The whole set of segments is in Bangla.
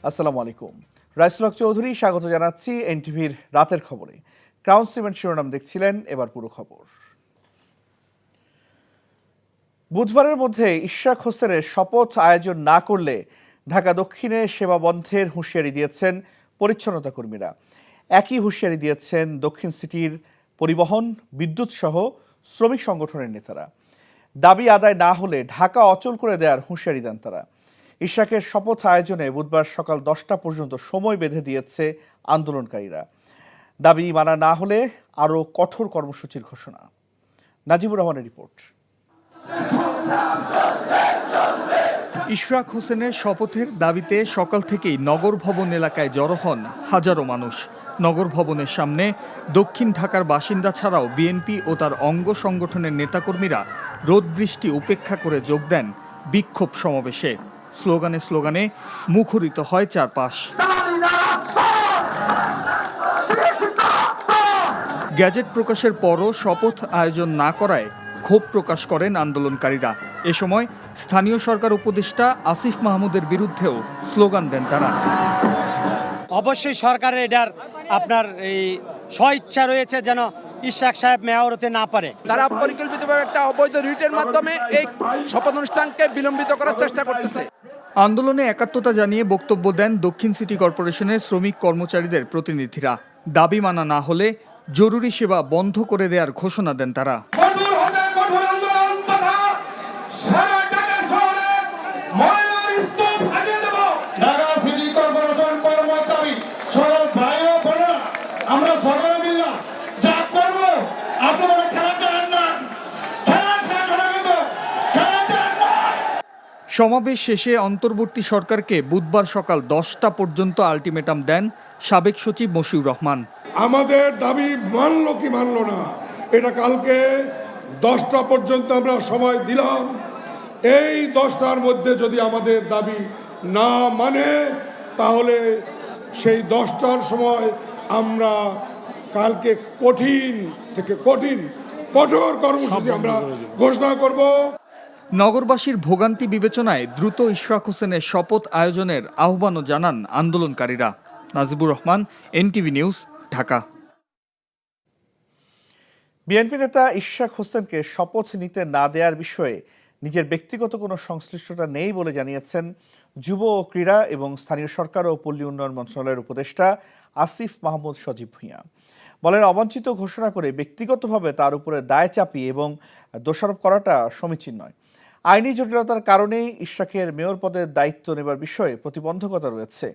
আসসালামু আলাইকুম। রাইসুল হক চৌধুরী স্বাগত জানাচ্ছি এনটিভির রাতের খবরে। ক্রাউন সিমেন্ট শিরোনাম দেখছিলেন, এবার পুরো খবর। বুধবারের মধ্যে ইশরাক হোসেনের শপথ আয়োজন না করলে ঢাকা দক্ষিণে সেবা বন্ধের হুঁশিয়ারি দিয়েছেন পরিচ্ছন্নতা কর্মীরা। একই হুঁশিয়ারি দিয়েছেন দক্ষিণ সিটির পরিবহন, বিদ্যুৎ সহ শ্রমিক সংগঠনের নেতারা। দাবি আদায় না হলে ঢাকা অচল করে দেওয়ার হুঁশিয়ারি দেন তারা। ইশরাকের শপথ আয়োজনে বুধবার সকাল 10টা পর্যন্ত সময় বেঁধে দিয়েছে আন্দোলনকারীরা। দাবি মানা না হলে আরও কঠোর কর্মসূচির ঘোষণা। নাজিবুর রহমানের রিপোর্ট। ইশরাক হোসেনের শপথের দাবিতে সকাল থেকেই নগর ভবন এলাকায় জড়ো হন হাজারো মানুষ। নগর ভবনের সামনে দক্ষিণ ঢাকার বাসিন্দা ছাড়াও বিএনপি ও তার অঙ্গ সংগঠনের নেতাকর্মীরা রোদ বৃষ্টি উপেক্ষা করে যোগ দেন বিক্ষোভ সমাবেশে। স্লোগানে স্লোগানে মুখরিত হয় চারপাশ। গ্যাজেট প্রকাশের পরও শপথ আয়োজন না করায় ক্ষোভ প্রকাশ করেন আন্দোলনকারীরা। এ সময় স্থানীয় সরকার উপদেষ্টা আসিফ মাহমুদের বিরুদ্ধেও স্লোগান দেন তারা। অবশ্যই সরকারের এটার আপনার এই স্বইচ্ছা রয়েছে যেন ইশরাক সাহেব মেয়র হতে না পারে। তারা পরিকল্পিতভাবে একটা অবৈধ রিটের মাধ্যমে এই শপথ অনুষ্ঠানকে বিলম্বিত করার চেষ্টা করতেছে। আন্দোলনে একাত্মতা জানিয়ে বক্তব্য দেন দক্ষিণ সিটি কর্পোরেশনের শ্রমিক কর্মচারীদের প্রতিনিধিরা। দাবি মানা না হলে জরুরি সেবা বন্ধ করে দেওয়ার ঘোষণা দেন তারা। সমাবেশ শেষে অন্তর্বর্তী সরকারকে বুধবার সকাল 10টা পর্যন্ত আলটিমেটাম দেন সাবেক সচিব মশিউর রহমান। আমাদের দাবি মানলো কি মানলো না, এটা কালকে 10টা পর্যন্ত আমরা সময় দিলাম। এই 10টার মধ্যে যদি আমাদের দাবি না মানে, তাহলে সেই 10টার সময় আমরা কালকে কঠিন থেকে কঠোর কর্মসূচি আমরা ঘোষণা করব। নগরবাসীর ভোগান্তি বিবেচনায় দ্রুত ইশরাক হোসেনের শপথ আয়োজনের আহ্বানও জানান আন্দোলনকারীরা। Najibur Rahman, NTV news, Dhaka. BNP নেতা ইশরাক হোসেনকে শপথ নিতে না দেওয়ার বিষয়ে নিজের ব্যক্তিগত কোনো সংশ্লিষ্টতা নেই বলে জানিয়েছেন যুব ও ক্রীড়া এবং স্থানীয় সরকার ও পল্লী উন্নয়ন মন্ত্রণালয়ের উপদেষ্টা আসিফ মাহমুদ সজীব ভূঁইয়া। বলেন, অবাঞ্ছিত ঘোষণা করে ব্যক্তিগতভাবে তার উপরে দায় চাপিয়ে এবং দোষারোপ করাটা সমীচীন নয়। আইনি জটিলতার কারণেই ইশরাকের মেয়র পদের দায়িত্ব নেবার বিষয়ে প্রতিবন্ধকতা রয়েছে।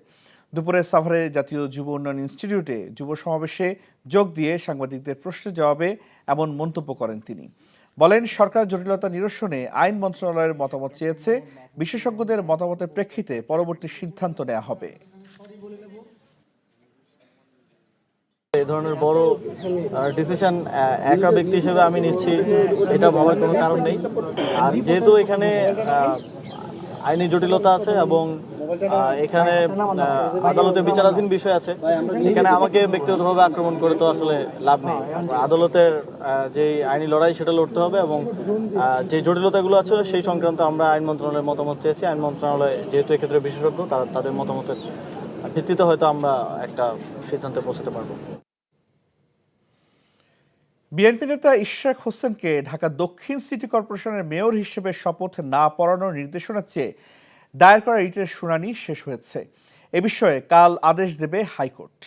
দুপুরে সাভারে জাতীয় যুব উন্নয়ন ইনস্টিটিউটে যুব সমাবেশে যোগ দিয়ে সাংবাদিকদের প্রশ্নের জবাবে এমন মন্তব্য করেন তিনি। বলেন, সরকার জটিলতা নিরসনে আইন মন্ত্রণালয়ের মতামত চেয়েছে। বিশেষজ্ঞদের মতামতের প্রেক্ষিতে পরবর্তী সিদ্ধান্ত নেওয়া হবে। এই ধরনের বড় ডিসিশন একা ব্যক্তি হিসেবে আমি নিচ্ছি, এটা ভাবার কোনো কারণ নেই। আর যেহেতু এখানে আইনি জটিলতা আছে এবং এখানে আদালতে বিচারাধীন বিষয় আছে, এখানে আমাকে ব্যক্তিগতভাবে আক্রমণ করে তো আসলে লাভ নেই। আদালতের যে আইনি লড়াই সেটা লড়তে হবে এবং যে জটিলতাগুলো আছে সেই সংক্রান্ত আমরা আইন মন্ত্রণালয়ের মতামত চেয়েছি। আইন মন্ত্রণালয় যেহেতু এক্ষেত্রে বিশেষজ্ঞ, তাদের মতামতের ভিত্তিতে হয়তো আমরা একটা সিদ্ধান্তে পৌঁছাতে পারবো। বিএনপি নেতা ইশরাক হোসেনকে ঢাকা দক্ষিণ সিটি কর্পোরেশনের মেয়র হিসেবে শপথ না পড়ানোর নির্দেশনা চেয়ে দায়ের করা রিটের শুনানি শেষ হয়েছে। এ বিষয়ে কাল আদেশ দেবে হাইকোর্ট।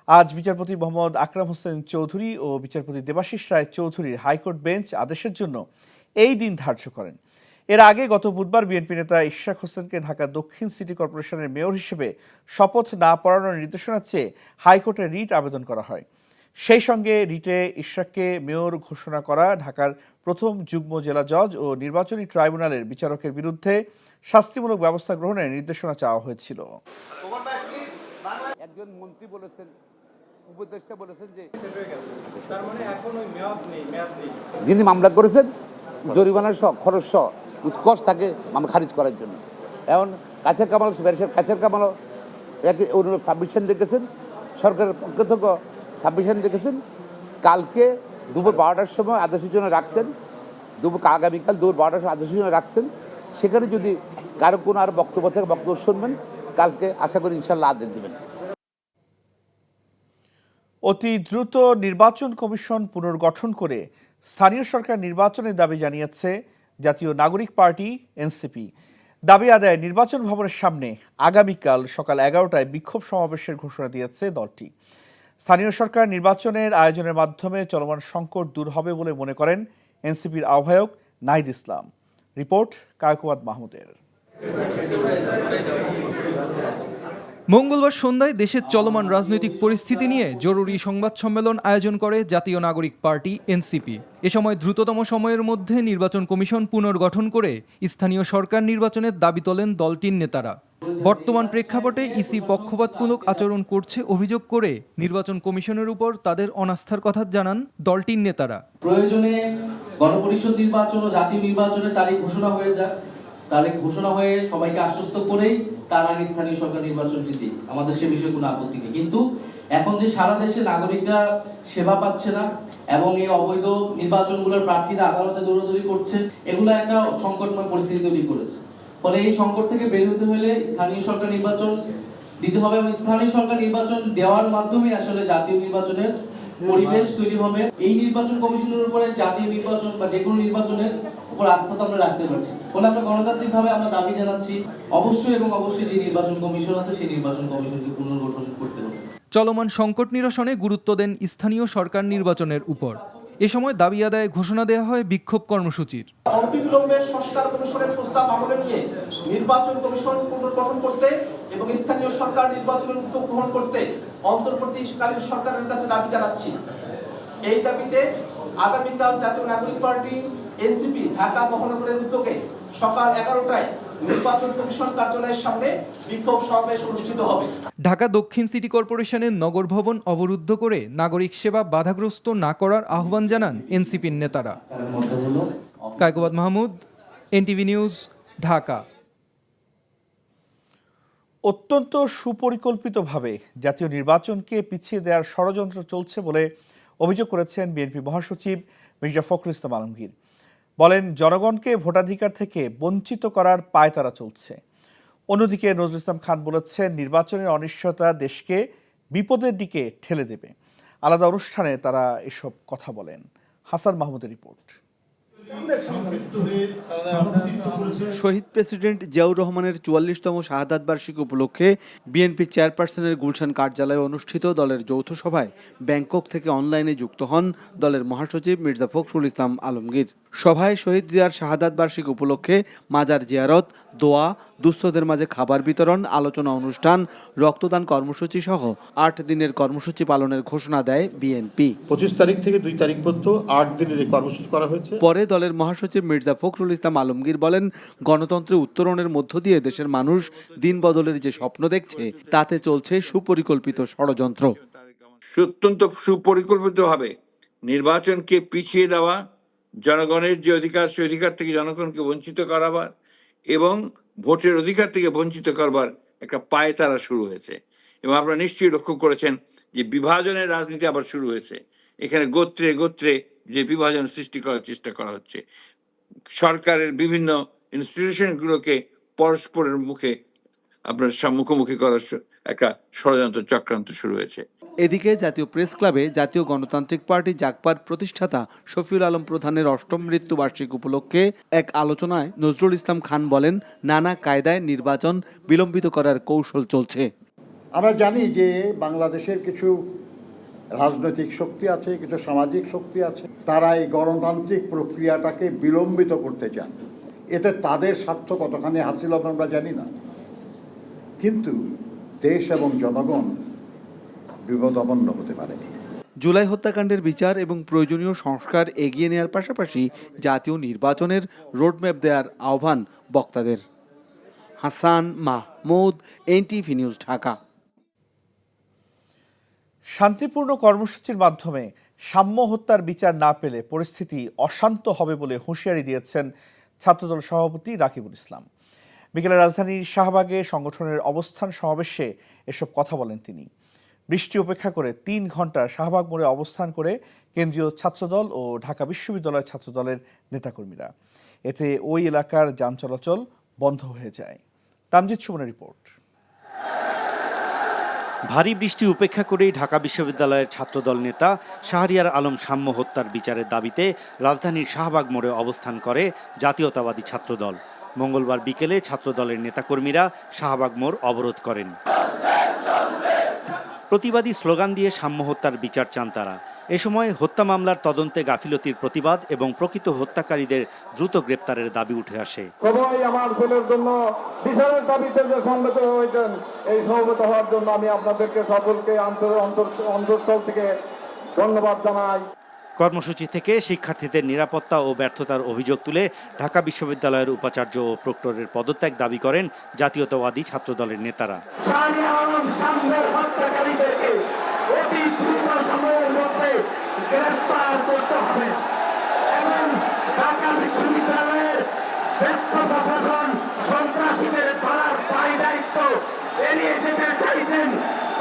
আজ বিচারপতি মোহাম্মদ আকরাম হোসেন চৌধুরী ও বিচারপতি দেবাশিস রায় চৌধুরীর হাইকোর্ট বেঞ্চ আদেশের জন্য এই দিন ধার্য করেন। এর আগে গত বুধবার বিএনপি নেতা ইশরাক হোসেনকে ঢাকা দক্ষিণ সিটি কর্পোরেশনের মেয়র হিসেবে শপথ না পড়ানোর নির্দেশনা চেয়ে হাইকোর্টে রিট আবেদন করা হয়। সেই সঙ্গে রিটে ইশরাককে মেয়র ঘোষণা করা ঢাকার প্রথম যুগ্ম জেলা জজ ও নির্বাচনী ট্রাইব্যুনালের বিচারকের বিরুদ্ধে শাস্তিমূলক ব্যবস্থা গ্রহণের নির্দেশনা চাওয়া হয়েছিল। একজন মন্ত্রী বলেছেন, উপদেষ্টা বলেছেন যে যিনি মামলা করেছেন জরিমানার খরচ উৎকর্ষ থাকে মামলা খারিজ করার জন্য। এখন কাছের কামাল কাছের কামালও অনুরূপ সাবমিশন রেখেছেন, সরকারের পক্ষ থেকে সাবমিশন রেখেছেন। কালকে দুপুর 12টার সময় আদেশের জন্য রাখছেন, আগামীকাল দুপুর 12টার সময় আদেশের জন্য রাখছেন। সেখানে যদি কারো কোনো আর বক্তব্য থেকে বক্তব্য শুনবেন, কালকে আশা করি ইনশাল্লাহ আদেশ দেবেন। অতি দ্রুত নির্বাচন কমিশন পুনর্গঠন করে স্থানীয় সরকার নির্বাচনের দাবি জানিয়েছে জাতীয় নাগরিক পার্টি এনসিপি। দাবি আদায়ে নির্বাচন ভবনের সামনে আগামীকাল সকাল 11টায় বিক্ষোভ সমাবেশের ঘোষণা দিয়েছে দলটি। স্থানীয় সরকার নির্বাচনের আয়োজনের মাধ্যমে চলমান সংকট দূর হবে বলে মনে করেন এনসিপির আহ্বায়ক নাহিদ ইসলাম। রিপোর্ট কায়কোয়াত মাহমুদের। মঙ্গলবার সন্ধ্যায় দেশের চলমান রাজনৈতিক পরিস্থিতি নিয়ে জরুরি সংবাদ সম্মেলন আয়োজন করে জাতীয় নাগরিক পার্টি এনসিপি। এ সময় দ্রুততম সময়ের মধ্যে নির্বাচন কমিশন পুনর্গঠন করে স্থানীয় সরকার নির্বাচনের দাবি তোলেন দলটির নেতারা। বর্তমান প্রেক্ষাপটে ইসি পক্ষপাতমূলক আচরণ করছে অভিযোগ করে নির্বাচন কমিশনের উপর তাদের অনাস্থার কথা জানান দলটির নেতারা। প্রয়োজনে গণপরিষদ নির্বাচন ও জাতীয় নির্বাচনের তারিখ ঘোষণা হয়ে যাক, তারিখ ঘোষণা হয়ে সবাইকে আশ্বস্ত করেই তার আগে স্থানীয় সরকার নির্বাচন দিতে আমাদের সে বিষয়ে কোনো আপত্তি নেই। কিন্তু এখন যে সারা দেশে নাগরিকরা সেবা পাচ্ছে না এবং এই অবৈধ নির্বাচনগুলোর প্রার্থীরা আদালতে দৌড়াদৌড়ি করছে, এগুলো একটা সংকটময় পরিস্থিতি তৈরি করেছে। ফলে এই সংকট থেকে বের হতে হলে স্থানীয় সরকার নির্বাচন দিতে হবে এবং স্থানীয় সরকার নির্বাচন দেওয়ার মাধ্যমে আসলে জাতীয় নির্বাচনের পরিবেশ তৈরি হবে। এই নির্বাচন কমিশনের উপরে জাতীয় নির্বাচন বা যে কোনো নির্বাচনের উপর আস্থা তো আমরা রাখতে পারছি। ফলে আমরা গণতান্ত্রিকভাবে আমরা দাবি জানাচ্ছি অবশ্যই এবং অবশ্যই যে নির্বাচন কমিশন আছে সেই নির্বাচন কমিশনকে পুনর্গঠন করতে হবে। চলমান সংকট নিরসনে গুরুত্ব দেন স্থানীয় সরকার নির্বাচনের উপর। এ সময় দাবি আদায়ে ঘোষণা দেওয়া হয় বিক্ষোভ কর্মসূচির। অনতিবিলম্বে সংস্কার কমিশনের প্রস্তাব আমলে নিয়ে নির্বাচন কমিশন পুনর্গঠন করতে এবং স্থানীয় সরকার নির্বাচনের উদ্যোগ গ্রহণ করতে অন্তর্বর্তীকালীন সরকারের কাছে দাবি জানাচ্ছি। এই দাবিতে আগামীকাল জাতীয় নাগরিক পার্টি এনসিপি ঢাকা মহানগরের উদ্যোগে সকাল 11টায় নির্বাচন কমিশন কার্যালয়ের সামনে বিক্ষোভ সমাবেশ অনুষ্ঠিত হবে। ঢাকা দক্ষিণ সিটি কর্পোরেশনের নগর ভবন অবরুদ্ধ করে নাগরিক সেবা বাধাগ্রস্ত না করার আহ্বান জানান এনসিপির নেতারা। Kaikobad Mahmud, NTV news, Dhaka. অত্যন্ত সুপরিকল্পিতভাবে জাতীয় নির্বাচনকে পিছিয়ে দেওয়ার ষড়যন্ত্র চলছে বলে অভিযোগ করেছেন বিএনপি মহাসচিব মির্জা ফখরুল ইসলাম আলমগীর। বলেন, জনগণকে ভোটাধিকার থেকে বঞ্চিত করার পায়তারা চলছে। অন্যদিকে নজরুল ইসলাম খান বলেছেন, নির্বাচনের অনিশ্চয়তা দেশকে বিপদের দিকে ঠেলে দেবে। আলাদা অনুষ্ঠানে তারা এসব কথা বলেন। হাসান মাহমুদের রিপোর্ট। শহীদ প্রেসিডেন্ট জিয়াউর রহমানের ৪৪তম শাহাদাত বার্ষিকী উপলক্ষে বিএনপি চেয়ারপারসনের গুলশান কার্যালয়ে অনুষ্ঠিত দলের যৌথ সভায় ব্যাংকক থেকে অনলাইনে যুক্ত হন দলের মহাসচিব মির্জা ফখরুল ইসলাম আলমগীর। সভায় শহীদ জিয়ার শাহাদাত বার্ষিকী উপলক্ষে মাজার জিয়ারত, দোয়া, দুস্থদের মাঝে খাবার বিতরণ, আলোচনা অনুষ্ঠান, রক্তদান কর্মসূচি সহ ৮ দিনের কর্মসূচি পালনের ঘোষণা দেয় বিএনপি। ২৫ তারিখ থেকে ২ তারিখ পর্যন্ত ৮ দিনের এই কর্মসূচি করা হয়েছে। পরে দলের মহাসচিব মির্জা ফখরুল ইসলাম আলমগীর বলেন, গণতন্ত্রের উত্তরণের মধ্য দিয়ে দেশের মানুষ দিন বদলের যে স্বপ্ন দেখছে তাতে চলছে সুপরিকল্পিত ষড়যন্ত্র। অত্যন্ত সুপরিকল্পিতভাবে নির্বাচনকে পিছিয়ে দেওয়া, জনগণের যে অধিকার সে অধিকার থেকে জনগণকে বঞ্চিত করাবার এবং ভোটের অধিকার থেকে বঞ্চিত করবার একটা পায়তারা শুরু হয়েছে। এবং আপনারা নিশ্চয়ই লক্ষ্য করেছেন যে বিভাজনের রাজনীতি আবার শুরু হয়েছে। এখানে গোত্রে গোত্রে যে বিভাজন সৃষ্টি করার চেষ্টা করা হচ্ছে, সরকারের বিভিন্ন ইনস্টিটিউশনগুলোকে পরস্পরের মুখে আপনার মুখোমুখি করার একটা ষড়যন্ত্র চক্রান্ত শুরু হয়েছে। এদিকে জাতীয় প্রেস ক্লাবে জাতীয় গণতান্ত্রিক পার্টি জাগপার প্রতিষ্ঠাতা শফিউল আলম প্রধানের ৮ম মৃত্যুবার্ষিকী উপলক্ষে এক আলোচনায় নজরুল ইসলাম খান বলেন, নানা কায়দায় নির্বাচন বিলম্বিত করার কৌশল চলছে। আমরা জানি যে বাংলাদেশের কিছু রাজনৈতিক শক্তি আছে, কিছু সামাজিক শক্তি আছে, তারা এই গণতান্ত্রিক প্রক্রিয়াটাকে বিলম্বিত করতে চান। এতে তাদের স্বার্থ কতখানি হাসিল হবে আমরা জানি না, কিন্তু দেশ এবং জনগণ বিপদাপন্ন হতে পারে। জুলাই হত্যাকাণ্ডের বিচার এবং প্রয়োজনীয় সংস্কার এগিয়ে নেওয়ার পাশাপাশি জাতীয় নির্বাচনের রোডম্যাপ দেওয়ার আহ্বান বক্তাদের। Hasan Mahmud, NTV news, Dhaka. শান্তিপূর্ণ কর্মসূচির মাধ্যমে সাম্য হত্যার বিচার না পেলে পরিস্থিতি অশান্ত হবে বলে হুঁশিয়ারি দিয়েছেন ছাত্রদল সভাপতি রাকিবুল ইসলাম। বিকেলে রাজধানীর শাহবাগে সংগঠনের অবস্থান সমাবেশে এসব কথা বলেন তিনি। বৃষ্টি উপেক্ষা করে ৩ ঘন্টা শাহবাগ মোড়ে অবস্থান করে কেন্দ্রীয় ছাত্রদল ও ঢাকা বিশ্ববিদ্যালয় ছাত্রদলের নেতাকর্মীরা। এতে ওই এলাকার যান চলাচল বন্ধ হয়ে যায়। তামজিদ সুমনের রিপোর্ট। ভারী বৃষ্টি উপেক্ষা করেই ঢাকা বিশ্ববিদ্যালয়ের ছাত্রদল নেতা শাহরিয়ার আলম সাম্য হত্যার বিচারের দাবিতে রাজধানীর শাহবাগ মোড়ে অবস্থান করে জাতীয়তাবাদী ছাত্রদল। মঙ্গলবার বিকেলে ছাত্রদলের নেতাকর্মীরা শাহবাগ মোড় অবরোধ করেন। প্রতিবাদী স্লোগান দিয়ে সাম্য হত্যার বিচার চান তারা। এ সময় হত্যা মামলার তদন্তে গাফিলতির প্রতিবাদ এবং প্রকৃত হত্যাকারীদের দ্রুত গ্রেপ্তারের দাবি উঠে আসে। সবাই আমার ছেলের জন্য বিচারের দাবিতে যে সমবেত হয়েছেন, এই সমবেত হওয়ার জন্য আমি আপনাদেরকে সকলকে অন্তঃস্থল থেকে ধন্যবাদ জানাই। কর্মসূচি থেকে শিক্ষার্থীদের নিরাপত্তা ও ব্যর্থতার অভিযোগ তুলে ঢাকা বিশ্ববিদ্যালয়ের উপাচার্য ও প্রক্টরের পদত্যাগ দাবি করেন জাতীয়তাবাদী ছাত্রদলের নেতারা। অতি দ্রুত সময়ের মধ্যে গ্রেফতার করতে হবে এবং ঢাকা বিশ্ববিদ্যালয়ের ব্যর্থ প্রশাসন সন্ত্রাসীদের ধরার দায় দায়িত্ব এড়িয়ে যেতে চাইছেন,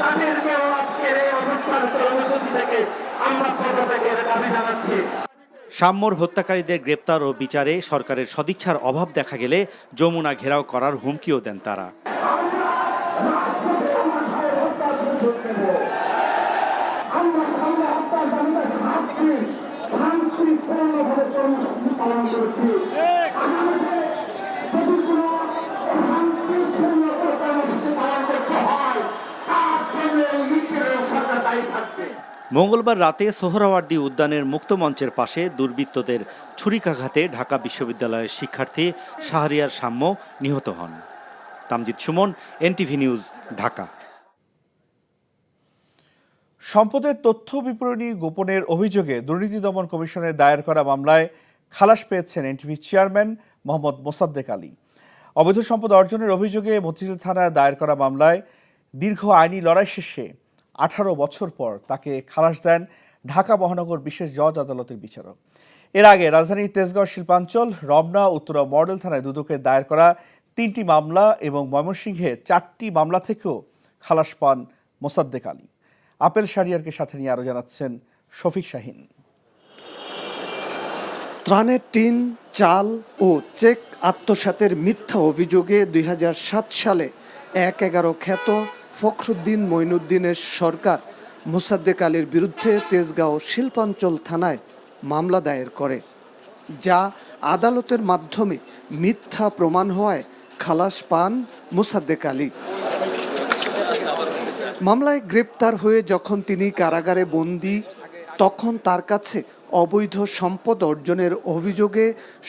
তাদেরকেও আজকের এই অনুষ্ঠান কর্মসূচি থেকে আমরা পদত্যাগের দাবি জানাচ্ছি। সাম্যর হত্যাকারীদের গ্রেপ্তার ও বিচারে সরকারের সদিচ্ছার অভাব দেখা গেলে যমুনা ঘেরাও করার হুমকিও দেন তারা। মঙ্গলবার রাতে সোহরাওয়ার্দী উদ্যানের মুক্তমঞ্চের পাশে দুর্বৃত্তদের ছুরিকাঘাতে ঢাকা বিশ্ববিদ্যালয়ের শিক্ষার্থী শাহরিয়ার সাম্য নিহত হন। Tamjid Suman, NTV news, Dhaka. সম্পদের তথ্য বিপণী গোপনের অভিযোগে দুর্নীতি দমন কমিশনের দায়ের করা মামলায় খালাস পেয়েছেন এনটিভি চেয়ারম্যান মোহাম্মদ মোসাদ্দেক আলী। অবৈধ সম্পদ অর্জনের অভিযোগে মতিঝিল থানায় দায়ের করা মামলায় দীর্ঘ আইনি লড়াই শেষে 18 বছর পর তাকে খালাস দেন ঢাকা মহানগর বিশেষ জজ আদালতের বিচারক। এর আগে রাজধানীর তেজগাঁও শিল্পাঞ্চল, রমনা, উত্তরা মডেল থানায় দুদকের দায়ের করা 3টি মামলা এবং ময়মনসিংহে 4টি মামলা থেকেও খালাস পান মোসাদ্দেক আলী। আপেল শাহরিয়ারকে সাথে নিয়ে আরো জানাচ্ছেন শফিক শাহিন। ত্রাণের টিন, চাল ও চেক আত্মসাতের মিথ্যা অভিযোগে 2007 সালে 1/11 খ্যাত ফখরুদ্দিন মঈনুদ্দিনের সরকার মোসাদ্দেক আলীর বিরুদ্ধে তেজগাঁও শিল্পাঞ্চল থানায় মামলা দায়ের করে, যা আদালতের মাধ্যমে মিথ্যা প্রমাণ হওয়ায় খালাস পান মোসাদ্দেক আলী। মামলায় গ্রেপ্তার হয়ে যখন তিনি কারাগারে বন্দী, তখন তার কাছে অবৈধ সম্পদ অর্জনের অভিযোগে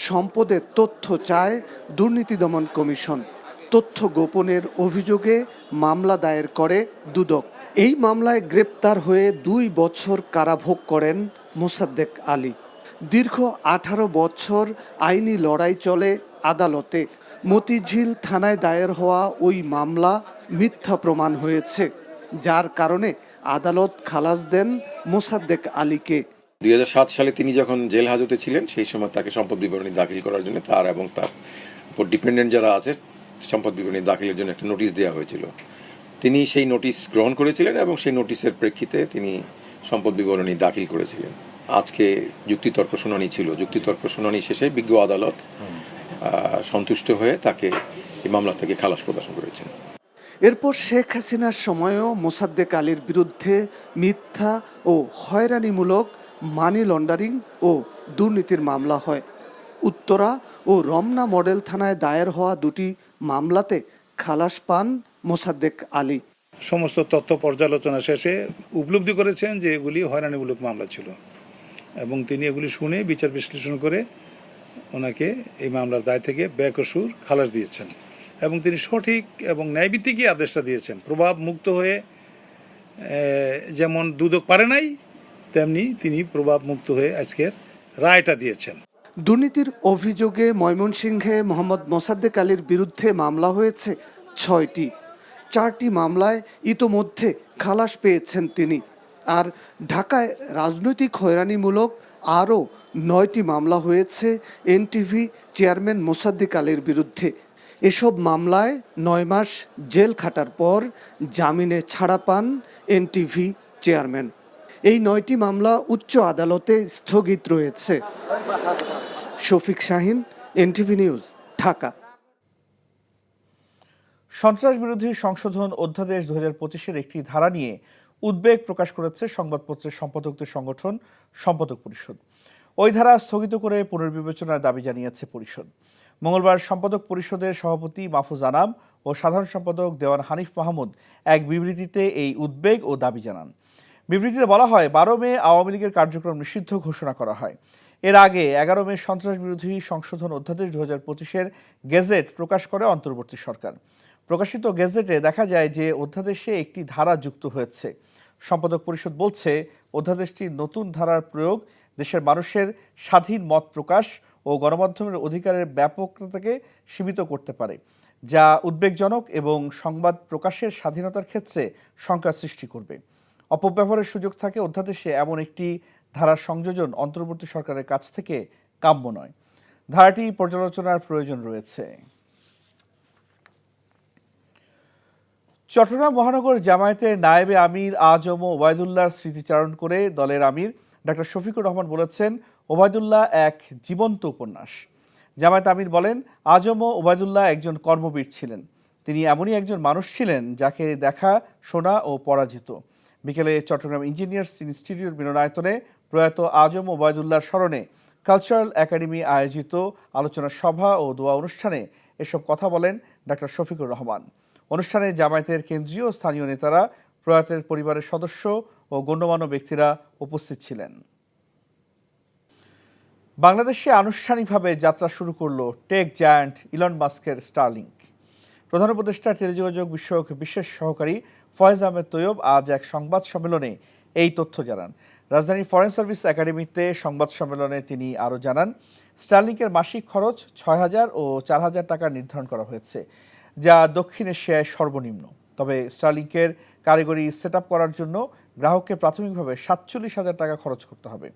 সম্পদের তথ্য চায় দুর্নীতি দমন কমিশন। তথ্য গোপনের অভিযোগে মামলা দায়ের করে দুদক। এই মামলায় গ্রেপ্তার হয়ে 2 বছর কারাভোগ করেন মোসাদ্দেক আলী। দীর্ঘ 18 বছর আইনি লড়াই চলে আদালতে। মতিঝিল থানায় দায়ের হওয়া ওই মামলা মিথ্যা প্রমাণ হয়েছে, যার কারণে আদালত খালাস দেন মোসাদ্দেক আলীকে। 2007 সালে তিনি যখন জেল হাজতে ছিলেন, সেই সময় তাকে সম্পদ বিবরণী দাখিল করার জন্য তার এবং তার উপর ডিপেন্ডেন্ট যারা আছে সম্পদ বিবরণী দাখিলের জন্য একটা নোটিশ দেওয়া হয়েছিল। তিনি সেই নোটিশ গ্রহণ করেছিলেন এবং সেই নোটিশের প্রেক্ষিতে তিনি সম্পদ বিবরণী দাখিল করেছিলেন। আজকে যুক্তিতর্ক শুনানি ছিল। যুক্তিতর্ক শুনানি শেষে বিজ্ঞ আদালত সন্তুষ্ট হয়ে তাকে এই মামলা থেকে খালাস প্রদান করেছেন। এরপর শেখ হাসিনার সময়ও মোসাদ্দেক আলীর বিরুদ্ধে মিথ্যা ও হয়রানিমূলক মানি লন্ডারিং ও দুর্নীতির মামলা হয়। উত্তরা ও রমনা মডেল থানায় দায়ের হওয়া 2টি মামলাতে খালাস পান মোসাদ্দেক আলী। সমস্ত তথ্য পর্যালোচনা শেষে উপলব্ধি করেছেন যে এগুলি হয়রানিমূলক মামলা ছিল এবং তিনি এগুলি শুনে বিচার বিশ্লেষণ করে ওনাকে এই মামলার দায় থেকে বেকসুর খালাস দিয়েছেন এবং তিনি সঠিক এবং ন্যায়ভিত্তিকই আদেশটা দিয়েছেন। প্রভাব মুক্ত হয়ে যেমন দুদক পারে নাই, তেমনি তিনি প্রভাব মুক্ত হয়ে আজকের রায়টা দিয়েছেন। দুর্নীতির অভিযোগে ময়মনসিংহে মোহাম্মদ মোসাদ্দেক আলীর বিরুদ্ধে মামলা হয়েছে 6টি। 4টি মামলায় ইতোমধ্যে খালাস পেয়েছেন তিনি। আর ঢাকায় রাজনৈতিক হয়রানিমূলক আরও 9টি মামলা হয়েছে এনটিভি চেয়ারম্যান মোসাদ্দেক আলীর বিরুদ্ধে। এসব মামলায় 9 মাস জেল খাটার পর জামিনে ছাড়া পান এনটিভি চেয়ারম্যান। এই 9টি মামলা উচ্চ আদালতে স্থগিত রয়েছে। Shafiq Shahin, NTV news, Dhaka. সন্ত্রাস বিরোধী সংশোধন অধ্যাদেশ 2025-এর একটি ধারা নিয়ে উদ্বেগ প্রকাশ করেছে সংবাদপত্রের সম্পাদকদের সংগঠন সম্পাদক পরিষদ। ওই ধারা স্থগিত করে পুনর্বিবেচনার দাবি জানিয়েছে পরিষদ। মঙ্গলবার সম্পাদক পরিষদের সভাপতি মাহফুজ আনাম ও সাধারণ সম্পাদক দেওয়ান হানিফ মাহমুদ এক বিবৃতিতে এই উদ্বেগ ও দাবি জানান। বিবৃতিতে বলা হয়, 12 মে আওয়ামী লীগের কার্যক্রম নিষিদ্ধ ঘোষণা করা হয়। এর আগে 11 মে সন্ত্রাস বিরোধী সংশোধন অধ্যাদেশ 2025-এর গেজেট প্রকাশ করে অন্তর্বর্তী সরকার। প্রকাশিত গেজেটে দেখা যায় যে অধ্যাদেশে একটি ধারা যুক্ত হয়েছে। সম্পাদক পরিষদ বলছে, অধ্যাদেশটির নতুন ধারার প্রয়োগ দেশের মানুষের স্বাধীন মত প্রকাশ ও গণমাধ্যমের অধিকারের ব্যাপকতাকে সীমিত করতে পারে, যা উদ্বেগজনক এবং সংবাদ প্রকাশের স্বাধীনতার ক্ষেত্রে শঙ্কা সৃষ্টি করবে। অপব্যবহারের সুযোগ থাকে অধ্যাদেশে এমন একটি ধারার সংযোজন অন্তর্বর্তী সরকারের কাছ থেকে কাম্য নয়। ধারাটি পর্যালোচনার প্রয়োজন রয়েছে। চট্টগ্রাম মহানগর জামায়াতের নায়েবে আমির আজম ওবায়দুল্লাহর স্মৃতিচারণ করে দলের আমির ডক্টর শফিকুর রহমান বলেছেন, ওবায়দুল্লাহ এক জীবন্ত উপন্যাস। জামায়াত আমির বলেন, আজম ওবায়দুল্লাহ একজন কর্মবীর ছিলেন। তিনি এমনই একজন মানুষ ছিলেন যাকে দেখা, শোনা ও পড়া যেত। বিকেলে চট্টগ্রাম ইঞ্জিনিয়ার্স ইনস্টিটিউট মিলনায়তনে প্রয়াত আজম ওবায়দুল্লাহর স্মরণে কালচারাল একাডেমি আয়োজিত আলোচনা সভা ও দোয়া অনুষ্ঠানে এসব কথা বলেন ডক্টর শফিকুর রহমান। অনুষ্ঠানে জামায়াতের কেন্দ্রীয় ও স্থানীয় নেতারা, প্রয়াতের পরিবারের সদস্য ও গণ্যমান্য ব্যক্তিরা উপস্থিত ছিলেন। বাংলাদেশে আনুষ্ঠানিকভাবে যাত্রা শুরু করল টেক জায়ান্ট ইলন মাস্কের স্টারলিংক। প্রধান উপদেষ্টা টেলিযোগাযোগ বিষয়ক বিশেষ সহকারী ফয়েজ আহমেদ তৈয়ব আজ এক সংবাদ সম্মেলনে এই তথ্য জানান। রাজধানীর ফরেন সার্ভিস একাডেমিতে সংবাদ সম্মেলনে তিনি আরও জানান, স্টারলিংকের মাসিক খরচ 6,000 ও 4,000 টাকা নির্ধারণ করা হয়েছে, যা দক্ষিণ এশিয়ায় সর্বনিম্ন। তবে স্টারলিংকের কারিগরি সেট করার জন্য গ্রাহককে প্রাথমিকভাবে 47,000 টাকা খরচ করতে হবে।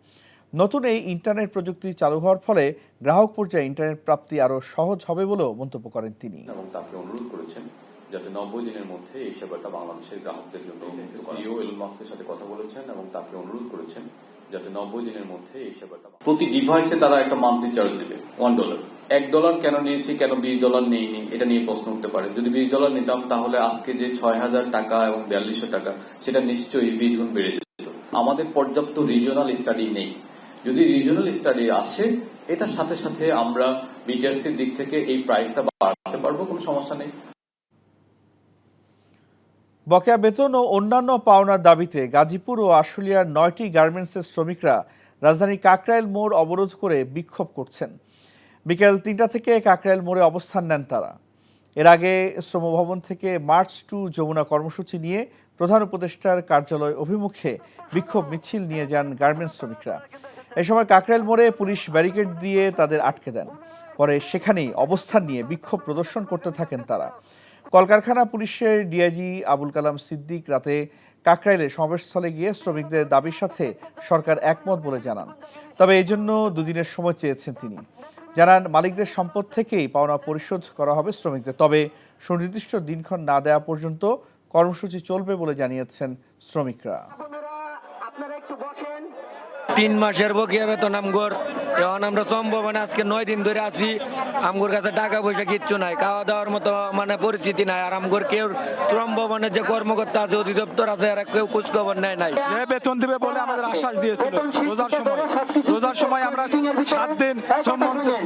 নতুন এই ইন্টারনেট প্রযুক্তি চালু হওয়ার ফলে গ্রাহক পর্যায়ে ইন্টারনেট প্রাপ্তি আরও সহজ হবে বলেও মন্তব্য করেন তিনি। এবং তাকে অনুরোধ করেছেন যাতে 90 দিনের মধ্যে এই সেবাটা বাংলাদেশের গ্রাহকদের জন্য সিইও এলন মাস্কের সাথে কথা বলেছেন এবং তাকে অনুরোধ করেছেন যাতে 90 দিনের মধ্যে এই সেবাটা প্রতি ডিভাইসে তারা একটা মান্থলি চার্জ দেবে $1। $1 কেন নিয়েছি, কেন $20 নেইনি, এটা নিয়ে প্রশ্ন উঠতে পারে। যদি $20 নিতাম তাহলে আজকে যে 6,000 টাকা এবং 4200 টাকা সেটা নিশ্চয়ই 20 গুণ বেড়ে যেত। আমাদের পর্যাপ্ত রিজিওনাল স্টাডি নেই। যদি রিজিওনাল স্টাডি আসে, এটার সাথে সাথে আমরা বিটিআরসির দিক থেকে এই প্রাইসটা বাড়াতে পারবো, কোনো সমস্যা নেই। বকেয়া বেতন ও অন্যান্য পাওনার দাবিতে গাজীপুর ও আশুলিয়ার 9টি গার্মেন্টসের শ্রমিকরা রাজধানীর কাকরাইল মোড় অবরোধ করে বিক্ষোভ করছেন। বিকেল 3টা থেকে কাকরাইল মোড়ে অবস্থান নেন তারা। এর আগে শ্রমভবন থেকে মার্চ টু যমুনা কর্মসূচি নিয়ে প্রধান উপদেষ্টার কার্যালয় অভিমুখে বিক্ষোভ মিছিল নিয়ে যান গার্মেন্টস শ্রমিকরা। এ সময় কাকরাইল মোড়ে পুলিশ ব্যারিকেড দিয়ে তাদের আটকে দেন। পরে সেখানেই অবস্থান নিয়ে বিক্ষোভ প্রদর্শন করতে থাকেন তারা। কলকারখানা পুলিশের ডিআইজি আবুল কালাম সিদ্দিক রাতে কাকরাইলে সমাবেশস্থলে গিয়ে শ্রমিকদের দাবির সাথে সরকার একমত বলে জানান। তবে এই জন্য 2 দিনের সময় চেয়েছেন তিনি। জানান, মালিকদের সম্পদ থেকেই পাওনা পরিশোধ করা হবে শ্রমিকদের, তবে সুনির্দিষ্ট দিনক্ষণ না দেওয়া পর্যন্ত কর্মসূচি চলবে বলে জানিয়েছেন শ্রমিকরা। 3 মাসের বকেয়া বেতন আমগর, এখন আমরা সম্ভাবনা আজকে 9 দিন ধরে আছি। আমগর কাছে টাকা পয়সা কিচ্ছু নাই, খাওয়া দাওয়ার মতো মানে পরিস্থিতি নাই। আর আমগর কেউ শ্রম ভবনের যে কর্মকর্তা আছে, অধিদপ্তর আছে, এরা কেউ খোঁজখবর নেয় নাই। বেতন দিবে বলে আমাদের আশ্বাস দিয়েছিল রোজার সময় আমরা 7 দিন শ্রম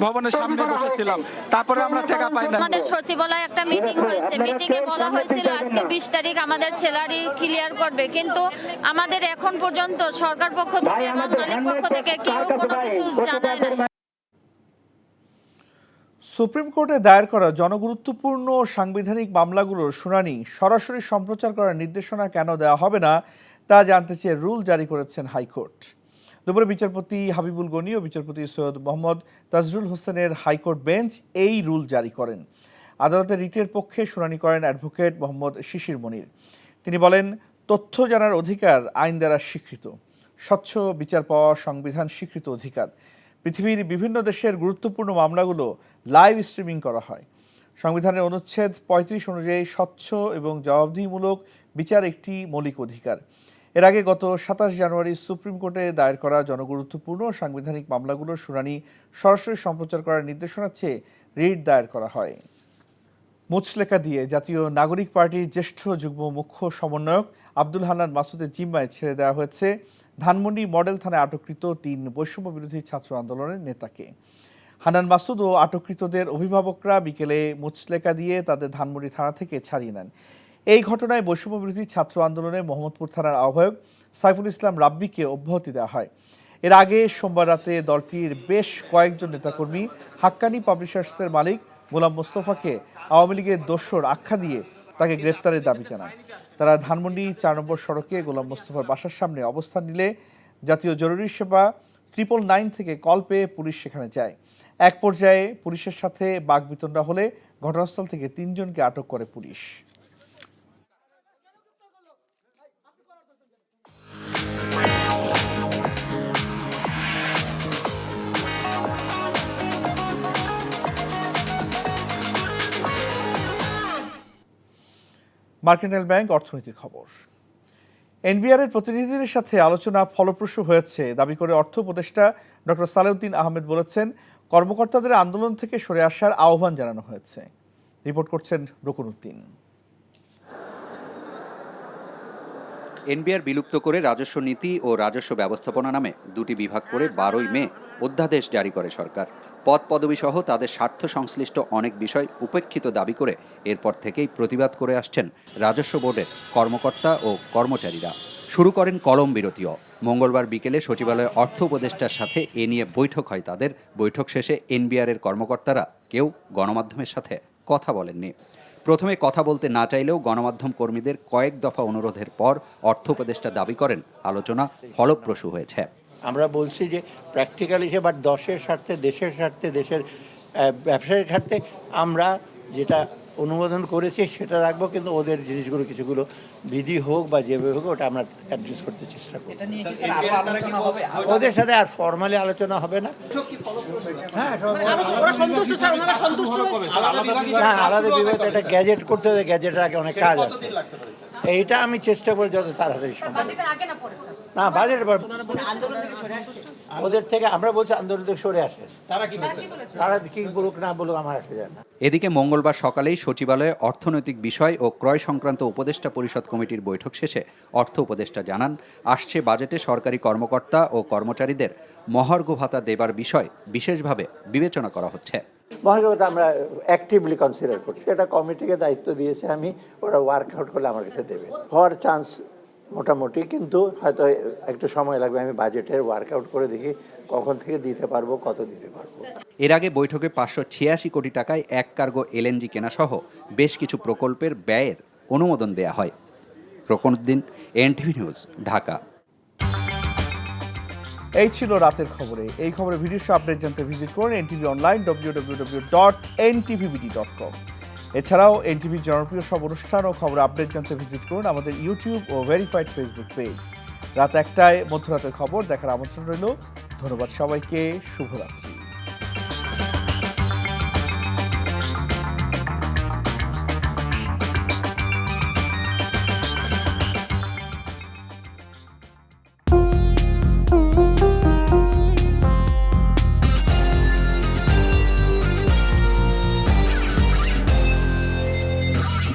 ভবনের সামনে বসেছিলাম, তারপরে আমরা টাকা পাই না। আমাদের সচিবালয়ে একটা মিটিং হয়েছে, মিটিংয়ে বলা হয়েছিল আজকে 20 তারিখ আমাদের স্যালারি ক্লিয়ার করবে, কিন্তু আমাদের এখন পর্যন্ত সরকার পক্ষ থেকে এবং মালিক পক্ষ থেকে কেউ কোনো কিছু জানায় না। সুপ্রিম কোর্টে দায়ের করা জনগুরুত্বপূর্ণ সাংবিধানিক মামলাগুলোর শুনানি সরাসরি সম্প্রচার করার নির্দেশনা কেন দেওয়া হবে না তা জানতে চেয়ে রুল জারি করেছেন হাইকোর্ট। দুপুরে বিচারপতি হাবিবুল গনি ও বিচারপতি সৈয়দ মোহাম্মদ তাজরুল হোসেনের হাইকোর্ট বেঞ্চ এই রুল জারি করেন। আদালতের রিটের পক্ষে শুনানি করেন অ্যাডভোকেট মোহাম্মদ শিশির মনির। তিনি বলেন, তথ্য জানার অধিকার আইন দ্বারা স্বীকৃত, স্বচ্ছ বিচার পাওয়া সংবিধান স্বীকৃত অধিকার। পৃথিবীর বিভিন্ন দেশের গুরুত্বপূর্ণ মামলাগুলো লাইভ স্ট্রিমিং করা হয়। সংবিধানের অনুচ্ছেদ 35 অনুযায়ী স্বচ্ছ এবং জবাবদিহিমূলক বিচার একটি মৌলিক অধিকার। এর আগে গত 27 জানুয়ারি সুপ্রিম কোর্টে দায়ের করা জনগুরুত্বপূর্ণ সাংবিধানিক মামলাগুলোর শুনানি সরাসরি সম্প্রচার করার নির্দেশনা চেয়ে রিট দায়ের করা হয়। মুচলেকা দিয়ে জাতীয় নাগরিক পার্টির জ্যেষ্ঠ যুগ্ম মুখ্য সমন্বয়ক আব্দুল হান্নান মাসুদের জিম্মায় ছেড়ে দেওয়া হয়েছে ধানমন্ডি মডেল থানায় আটককৃত 3 বৈষম্য বিরোধী ছাত্র আন্দোলনের নেতাকে। হান্নান মাসুদ ও আটককৃতদের অভিভাবকরা বিকেলে মুচলেকা দিয়ে তাদের ধানমন্ডি থানা থেকে ছাড়িয়ে নেন। এই ঘটনায় বৈষম্য বিরোধী ছাত্র আন্দোলনে মোহাম্মদপুর থানার আহ্বায়ক সাইফুল ইসলাম রাব্বিকে অব্যাহতি দেওয়া হয়। এর আগে সোমবার রাতে দলটির বেশ কয়েকজন নেতাকর্মী হাক্কানি পাবলিশার্সের মালিক গোলাম মোস্তফাকে আওয়ামী লীগের দোসর আখ্যা দিয়ে তাকে গ্রেপ্তারের দাবি জানান। তারা ধানমন্ডি 4 নম্বর সড়কে গোলাম মোস্তফার বাসার সামনে অবস্থান নিলে জাতীয় জরুরি সেবা 999 থেকে কল পেয়ে পুলিশ সেখানে যায়। এক পর্যায়ে পুলিশের সাথে বাকবিতণ্ডা হলে ঘটনাস্থল থেকে 3 জনকে আটক করে পুলিশ। মার্কেন্টাইল ব্যাংক অর্থনীতির খবর। এনবিআর এর প্রতিনিধিদের সাথে আলোচনা ফলপ্রসূ হয়েছে দাবি করে অর্থ উপদেষ্টা ডক্টর সালেউদ্দিন আহমেদ বলেছেন, কর্মকর্তাদের আন্দোলন থেকে সরে আসার আহ্বান জানানো হয়েছে। রিপোর্ট করছেন রকুনউদ্দিন। এনবিআর বিলুপ্ত করে রাজস্ব নীতি ও রাজস্ব ব্যবস্থাপনা নামে 2টি বিভাগ করে 12ই মে অধ্যাদেশ জারি করে সরকার। পদ পদবি সহ তাদের স্বার্থ সংশ্লিষ্ট অনেক বিষয় উপেক্ষিত দাবি করে এরপর থেকেই প্রতিবাদ করে আসছেন রাজস্ব বোর্ডের কর্মকর্তা ও কর্মচারীরা। শুরু করেন কলম বিরতিও। মঙ্গলবার বিকেলে সচিবালয়ে অর্থ উপদেষ্টার সাথে এ নিয়ে বৈঠক হয় তাদের। বৈঠক শেষে এনবিআর এর কর্মকর্তারা কেউ গণমাধ্যমের সাথে কথা বলেননি। প্রথমে কথা বলতে না চাইলেও গণমাধ্যম কর্মীদের কয়েক দফা অনুরোধের পর অর্থ উপদেষ্টা দাবি করেন আলোচনা ফলপ্রসূ হয়েছে। আমরা বলছি যে প্র্যাকটিক্যাল হিসেবে আর দেশের স্বার্থে, দেশের স্বার্থে, দেশের ব্যবসায়ের স্বার্থে আমরা যেটা অনুমোদন করেছি সেটা রাখবো, কিন্তু ওদের জিনিসগুলো কিছুগুলো বিধি হোক বা যেভাবে হোক ওটা আমরা অ্যাড্রেস করতে চেষ্টা করব। ওদের সাথে আর ফর্মালি আলোচনা হবে না। হ্যাঁ, আলাদা বিভাগে একটা গ্যাজেট করতে হবে, গ্যাজেটের আগে অনেক কাজ আছে। এইটা আমি চেষ্টা করি যত তাড়াতাড়ি সম্ভব। না, বাজেট ওদের থেকে আমরা বলছি আন্দোলন থেকে সরে আসেন। তারা কি বলুক না বলুক আমার আসে যায় না। এদিকে মঙ্গলবার সকালেই সচিবালয়ে অর্থনৈতিক বিষয় ও ক্রয় সংক্রান্ত উপদেষ্টা পরিষদ কমিটির বৈঠক শেষে অর্থ উপদেষ্টা জানান, আসছে বাজেটে সরকারি কর্মকর্তা ও কর্মচারীদের মহার্ঘ ভাতা দেবার বিষয় বিশেষভাবে বিবেচনা করা হচ্ছে। মহার্ঘ ভাতা আমরা অ্যাক্টিভলি কনসিডার করছি। এটা কমিটিকে দায়িত্ব দিয়েছে আমি, ওরা ওয়ার্কআউট করলে আমার কাছে দেবে। হওয়ার চান্স মোটামুটি, কিন্তু হয়তো একটু সময় লাগবে। আমি বাজেটের ওয়ার্কআউট করে দেখি কখন থেকে দিতে পারবো, কত দিতে পারবো। এর আগে বৈঠকে 586 কোটি টাকায় 1 কার্গো এলএনজি কেনাসহ বেশ কিছু প্রকল্পের ব্যয়ের অনুমোদন দেয়া হয়। রকুনউদ্দিন, এনটিভি নিউজ, ঢাকা। এই ছিল রাতের খবরে। এই খবরের ভিডিও আপডেট জানতে ভিজিট করুন এনটিভি অনলাইন www.ntvbd.com। এছাড়াও এনটিভির জনপ্রিয় সব অনুষ্ঠান ও খবর আপডেট জানতে ভিজিট করুন আমাদের ইউটিউব ও ভেরিফাইড ফেসবুক পেজ। রাত 1টায় মধ্যরাতের খবর দেখার আমন্ত্রণ রইল। ধন্যবাদ সবাইকে। শুভরাত্রি।